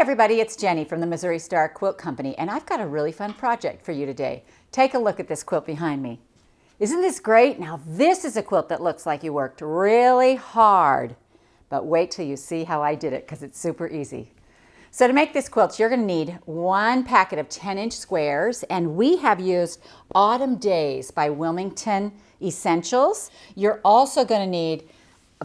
everybody, it's Jenny from the Missouri Star Quilt Company, and I've got a really fun project for you today. Take a look at this quilt behind me. Isn't this great? Now this is a quilt that looks like you worked really hard, but wait till you see how I did it because it's super easy. So to make this quilt, you're going to need one packet of 10-inch squares, and we have used Autumn Days by Wilmington Essentials. You're also going to need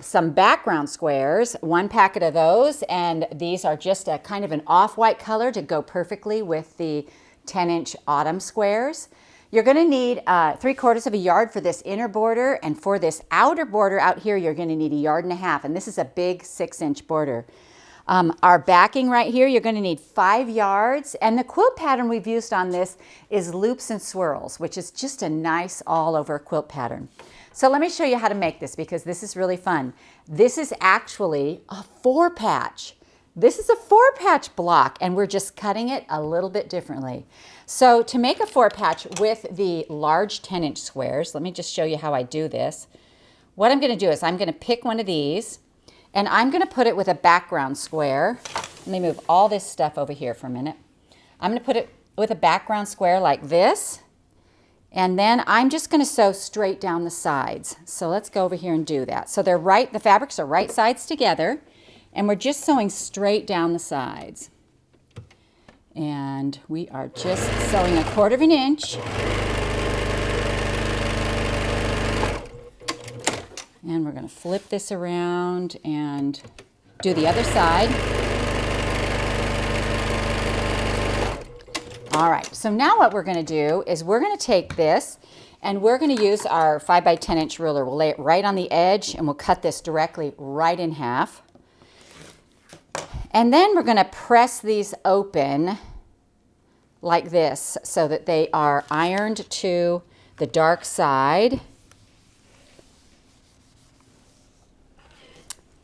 some background squares, one packet of those, and these are just a kind of an off-white color to go perfectly with the 10-inch autumn squares. You're going to need 3/4 of a yard for this inner border, and for this outer border out here, you're going to need 1.5 yards, and this is a big 6-inch border. Our backing right here, you're going to need 5 yards, and the quilt pattern we've used on this is loops and swirls, which is just a nice all-over quilt pattern. So let me show you how to make this because this is really fun. This is actually a 4-patch. This is a 4-patch block, and we're just cutting it a little bit differently. So to make a 4-patch with the large 10-inch squares, let me just show you how I do this. What I'm going to do is I'm going to pick one of these, and I'm going to put it with a background square. Let me move all this stuff over here for a minute. I'm going to put it with a background square like this. And then I'm just going to sew straight down the sides. So let's go over here and do that. So they're right, the fabrics are right sides together, and we're just sewing straight down the sides. And we are just sewing 1/4 inch. And we're going to flip this around and do the other side. All right, so now what we're going to do is we're going to take this and we're going to use our 5 by 10 inch ruler. We'll lay it right on the edge and we'll cut this directly right in half. And then we're going to press these open like this so that they are ironed to the dark side.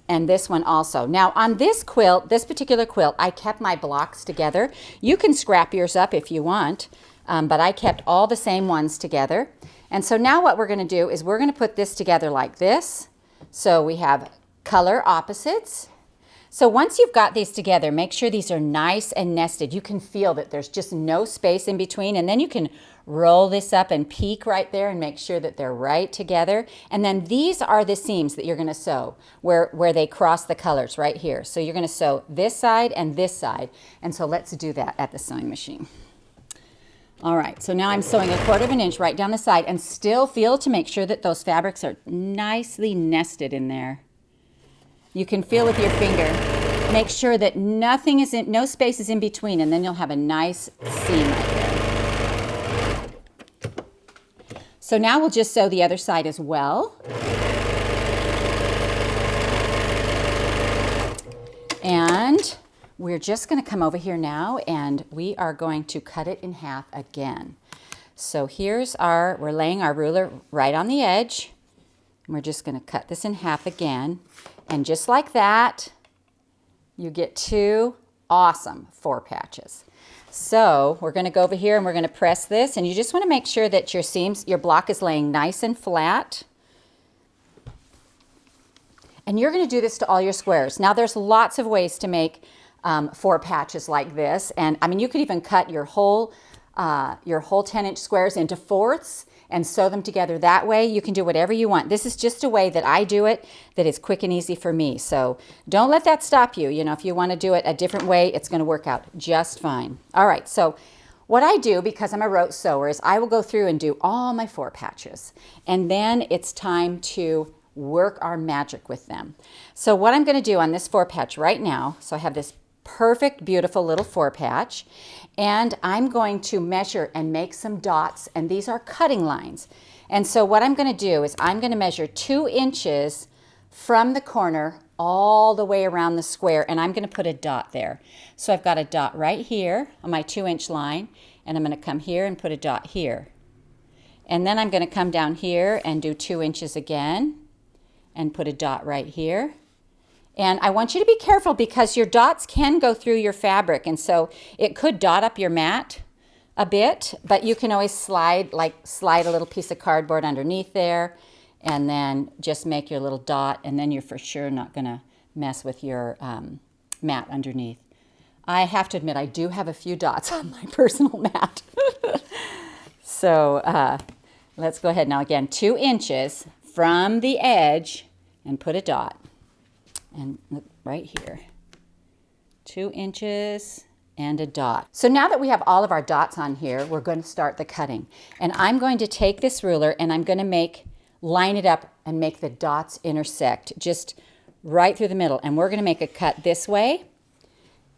And this one also. Now on this quilt, this particular quilt, I kept my blocks together. You can scrap yours up if you want, but I kept all the same ones together. And so now what we're going to do is we're going to put this together like this. So we have color opposites. So once you've got these together, make sure these are nice and nested. You can feel that there's just no space in between, and then you can roll this up and peek right there and make sure that they're right together. And then these are the seams that you're going to sew where they cross the colors right here. So you're going to sew this side and this side. And so let's do that at the sewing machine. All right, so now I'm sewing 1/4 inch right down the side, and still feel to make sure that those fabrics are nicely nested in there. You can feel with your finger. Make sure that nothing is in, no space is in between, and then you'll have a nice seam right there. So now we'll just sew the other side as well. And we're just going to come over here now, and we are going to cut it in half again. So here's we're laying our ruler right on the edge. And we're just going to cut this in half again. And just like that, you get 2 awesome 4-patches. So we're going to go over here and we're going to press this, and you just want to make sure that your seams, your block is laying nice and flat. And you're going to do this to all your squares. Now there's lots of ways to make 4-patches like this, and I mean you could even cut your whole 10-inch squares into 4ths and sew them together that way. You can do whatever you want. This is just a way that I do it that is quick and easy for me. So don't let that stop you. You know, if you want to do it a different way, it's going to work out just fine. All right, so what I do, because I'm a rote sewer, is I will go through and do all my 4-patches. And then it's time to work our magic with them. So what I'm going to do on this 4-patch right now, so I have this perfect, beautiful little 4-patch, and I'm going to measure and make some dots, and these are cutting lines. And so what I'm going to do is I'm going to measure 2 inches from the corner all the way around the square, and I'm going to put a dot there. So I've got a dot right here on my 2-inch line, and I'm going to come here and put a dot here. And then I'm going to come down here and do 2 inches again and put a dot right here. And I want you to be careful because your dots can go through your fabric, and so it could dot up your mat a bit, but you can always slide a little piece of cardboard underneath there and then just make your little dot, and then you're for sure not going to mess with your mat underneath. I have to admit I do have a few dots on my personal mat. So let's go ahead now again, 2 inches from the edge and put a dot. And look right here, 2 inches and a dot. So now that we have all of our dots on here, we're going to start the cutting. And I'm going to take this ruler and I'm going to line it up and make the dots intersect just right through the middle. And we're going to make a cut this way.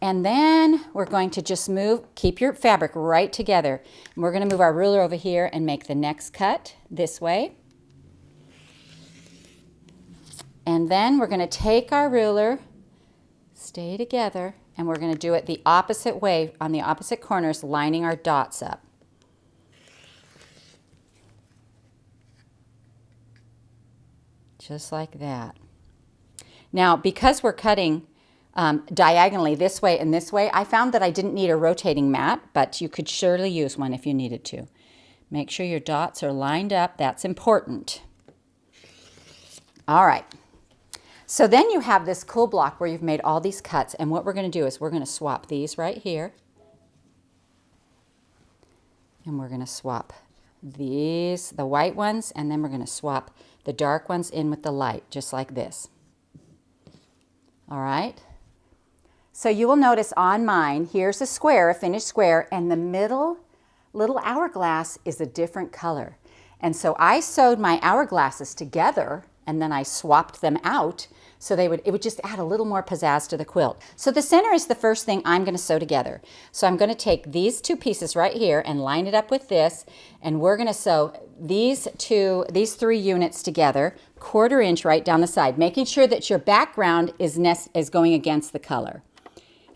And then we're going to just keep your fabric right together. And we're going to move our ruler over here and make the next cut this way. And then we're going to take our ruler, stay together, and we're going to do it the opposite way on the opposite corners, lining our dots up. Just like that. Now, because we're cutting diagonally this way and this way, I found that I didn't need a rotating mat, but you could surely use one if you needed to. Make sure your dots are lined up. That's important. All right. So then you have this cool block where you've made all these cuts, and what we're going to do is we're going to swap these right here, and we're going to swap these, the white ones, and then we're going to swap the dark ones in with the light, just like this. All right. So you will notice on mine, here's a square, a finished square, and the middle little hourglass is a different color. And so I sewed my hourglasses together and then I swapped them out so it would just add a little more pizzazz to the quilt. So the center is the first thing I'm going to sew together. So I'm going to take these 2 pieces right here and line it up with this, and we're going to sew these 3 units together, 1/4 inch right down the side, making sure that your background is going against the color.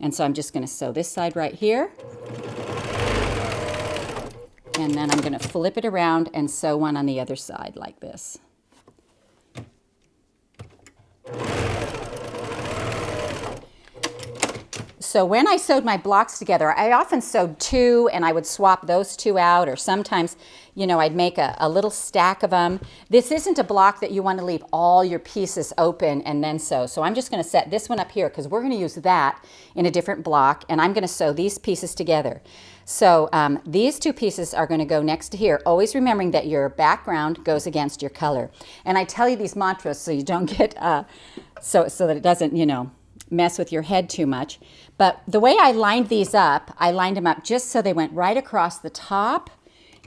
And so I'm just going to sew this side right here. And then I'm going to flip it around and sew one on the other side like this. So when I sewed my blocks together, I often sewed 2 and I would swap those 2 out, or sometimes, you know, I'd make a little stack of them. This isn't a block that you want to leave all your pieces open and then sew. So I'm just going to set this one up here because we're going to use that in a different block, and I'm going to sew these pieces together. So these 2 pieces are going to go next to here, always remembering that your background goes against your color. And I tell you these mantras so you don't get, so that it doesn't, you know, mess with your head too much. But the way I lined these up, I lined them up just so they went right across the top,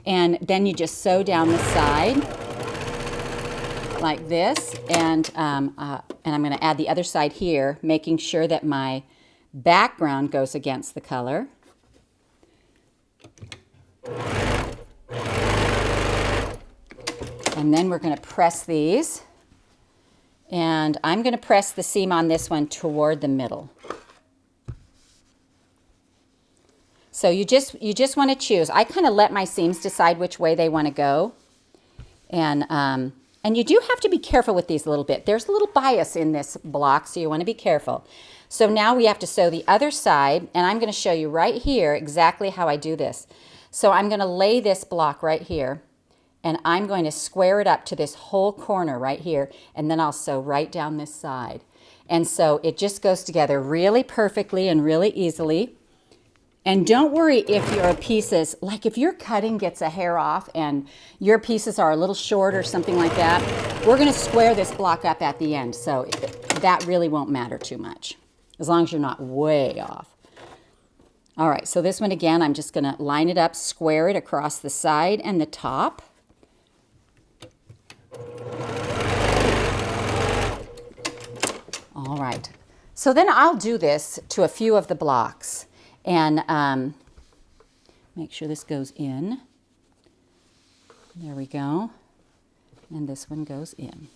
and then you just sew down the side like this, and I'm going to add the other side here, making sure that my background goes against the color. And then we're going to press these. And I'm going to press the seam on this one toward the middle. So you just want to choose. I kind of let my seams decide which way they want to go. And you do have to be careful with these a little bit. There's a little bias in this block, so you want to be careful. So now we have to sew the other side, and I'm going to show you right here exactly how I do this. So I'm going to lay this block right here, and I'm going to square it up to this whole corner right here, and then I'll sew right down this side. And so it just goes together really perfectly and really easily. And don't worry if your pieces, like if your cutting gets a hair off and your pieces are a little short or something like that, we're going to square this block up at the end. So that really won't matter too much, as long as you're not way off. All right, so this one again, I'm just going to line it up, square it across the side and the top. All right, so then I'll do this to a few of the blocks, and make sure this goes in. There we go, and this one goes in.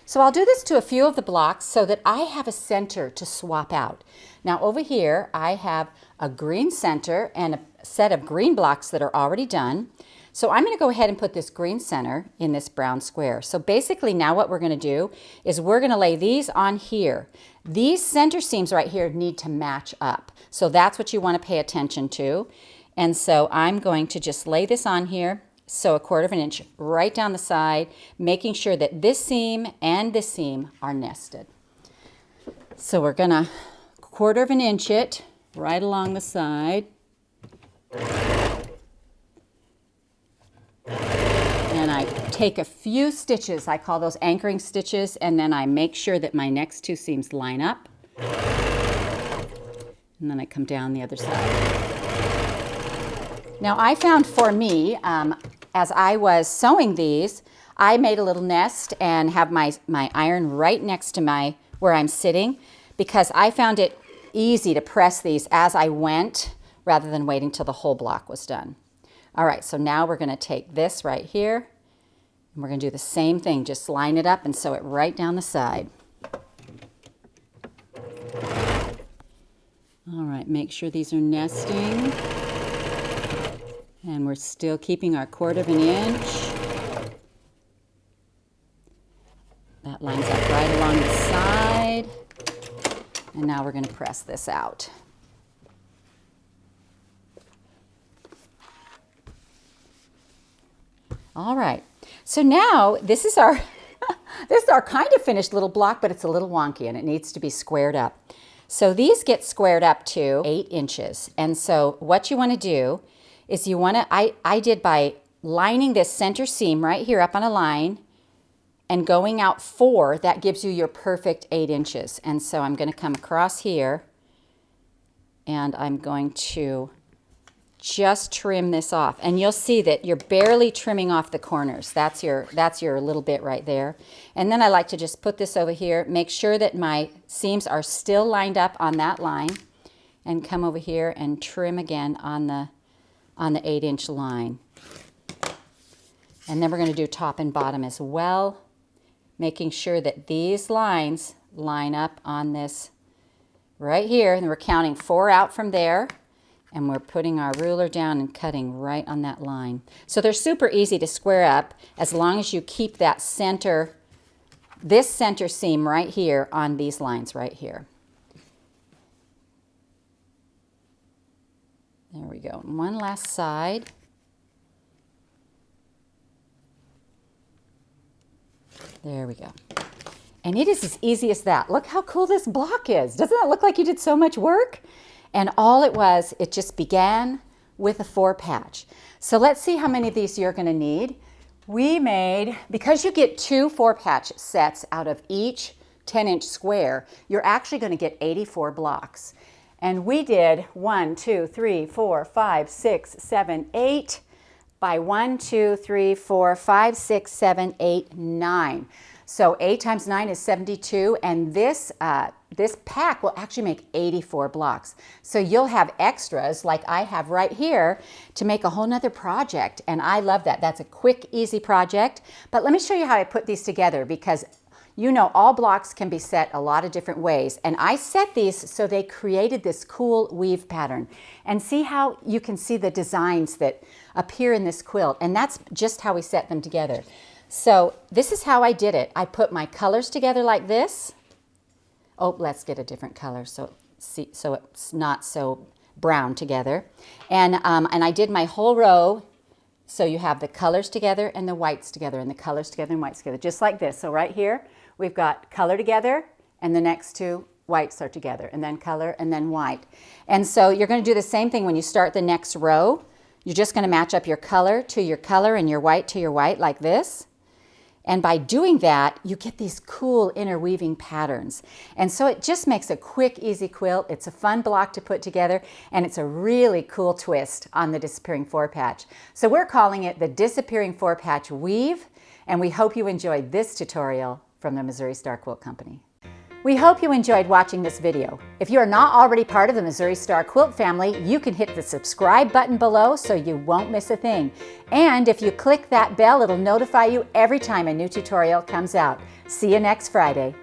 So I'll do this to a few of the blocks so that I have a center to swap out. Now over here I have a green center and a set of green blocks that are already done. So I'm going to go ahead and put this green center in this brown square. So basically now what we're going to do is we're going to lay these on here. These center seams right here need to match up. So that's what you want to pay attention to. And so I'm going to just lay this on here. So 1/4 inch right down the side, making sure that this seam and this seam are nested. So we're gonna 1/4 of an inch it right along the side. And I take a few stitches, I call those anchoring stitches, and then I make sure that my next 2 seams line up. And then I come down the other side. Now I found for me, as I was sewing these, I made a little nest and have my iron right next to where I'm sitting, because I found it easy to press these as I went rather than waiting till the whole block was done. All right, so now we're going to take this right here and we're going to do the same thing, just line it up and sew it right down the side. All right, make sure these are nesting. And we're still keeping our 1/4 of an inch. That lines up right along the side. And now we're going to press this out. All right, so now this is our this is our kind of finished little block, but it's a little wonky and it needs to be squared up. So these get squared up to 8 inches. And so what you want to do is you want to, I did by lining this center seam right here up on a line and going out 4, that gives you your perfect 8 inches. And so I'm going to come across here and I'm going to just trim this off. And you'll see that you're barely trimming off the corners. That's your little bit right there. And then I like to just put this over here, make sure that my seams are still lined up on that line, and come over here and trim again on the 8-inch line. And then we're going to do top and bottom as well, making sure that these lines line up on this right here. And we're counting 4 out from there. And we're putting our ruler down and cutting right on that line. So they're super easy to square up as long as you keep that center, this center seam right here on these lines right here. There we go. And one last side. There we go. And it is as easy as that. Look how cool this block is. Doesn't that look like you did so much work? And all it was, it just began with a 4 patch. So let's see how many of these you're going to need. We made, because you get 2 4 patch sets out of each 10-inch square, you're actually going to get 84 blocks. And we did 1, 2, 3, 4, 5, 6, 7, 8 by 1, 2, 3, 4, 5, 6, 7, 8, 9. So 8 times 9 is 72, and this pack will actually make 84 blocks. So you'll have extras like I have right here to make a whole nother project, and I love that. That's a quick, easy project. But let me show you how I put these together, because you know all blocks can be set a lot of different ways, and I set these so they created this cool weave pattern. And see how you can see the designs that appear in this quilt, and that's just how we set them together. So this is how I did it. I put my colors together like this. Oh, let's get a different color so it's not so brown together. And I did my whole row. So you have the colors together and the whites together, and the colors together and whites together, just like this. So right here, we've got color together, and the next 2 whites are together, and then color, and then white. And so you're going to do the same thing when you start the next row. You're just going to match up your color to your color and your white to your white like this. And by doing that, you get these cool interweaving patterns. And so it just makes a quick, easy quilt. It's a fun block to put together, and it's a really cool twist on the Disappearing 4 Patch. So we're calling it the Disappearing 4 Patch Weave, and we hope you enjoyed this tutorial from the Missouri Star Quilt Company. We hope you enjoyed watching this video. If you are not already part of the Missouri Star Quilt family, you can hit the subscribe button below so you won't miss a thing. And if you click that bell, it'll notify you every time a new tutorial comes out. See you next Friday.